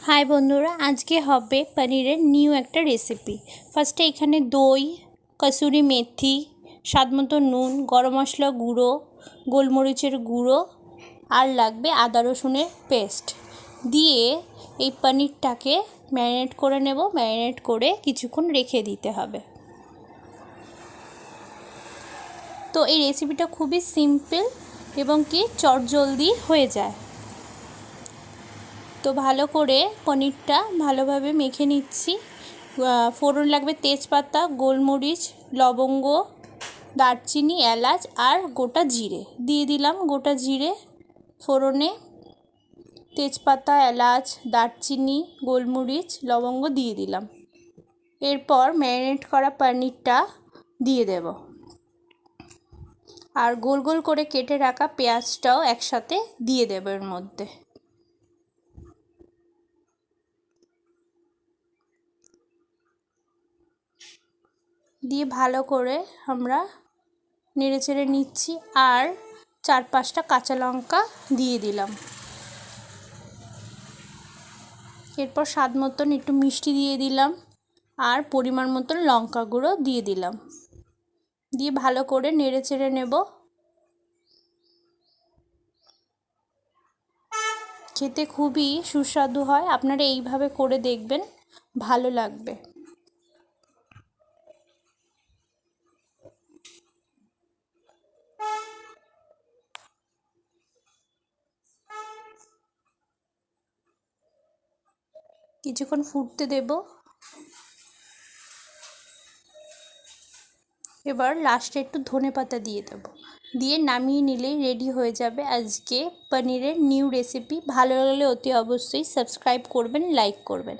High বন্ধুরা, আজকে হবে পনিরের নিউ একটা রেসিপি। ফার্স্টে এখানে দই, কসুরি মেথি, স্বাদমতো নুন, গরম মশলা গুঁড়ো, গোলমরিচের গুঁড়ো আর লাগবে আদা রসুনের পেস্ট দিয়ে এই পনিরটাকে ম্যারিনেট করে নেব। ম্যারিনেট করে কিছুক্ষণ রেখে দিতে হবে। তো এই রেসিপিটা খুবই সিম্পল এবং কি চটজলদি হয়ে যায়। তো ভালো করে পনিরটা ভালোভাবে মেখে নিচ্ছি। ফোড়ন লাগবে তেজপাতা, গোলমরিচ, লবঙ্গ, দারচিনি, এলাচ আর গোটা জিরে দিয়ে দিলাম। গোটা জিরে ফোড়নে, তেজপাতা, এলাচ, দারচিনি, গোলমরিচ, লবঙ্গ দিয়ে দিলাম। এরপর ম্যারিনেট করা পনিরটা দিয়ে দেব আর গোল গোল করে কেটে রাখা পেঁয়াজটাও একসাথে দিয়ে দেব এর মধ্যে। দিয়ে ভালো করে আমরা নেড়েচেড়ে নিচ্ছি আর 4-5টা কাঁচা লঙ্কা দিয়ে দিলাম। এরপর স্বাদ মতন একটু মিষ্টি দিয়ে দিলাম আর পরিমাণ মতন লঙ্কা গুঁড়ো দিয়ে দিলাম। দিয়ে ভালো করে নেড়েচেড়ে নেব। খেতে খুবই সুস্বাদু হয়, আপনারা এইভাবে করে দেখবেন, ভালো লাগবে। কিছুক্ষণ ফুটতে দেব। এবার লাস্টে একটু ধনেপাতা দিয়ে দেব, দিয়ে নামিয়ে নিলেই রেডি হয়ে যাবে আজকে পনিরের নিউ রেসিপি। ভালো লাগলে অতি অবশ্যই সাবস্ক্রাইব করবেন, লাইক করবেন।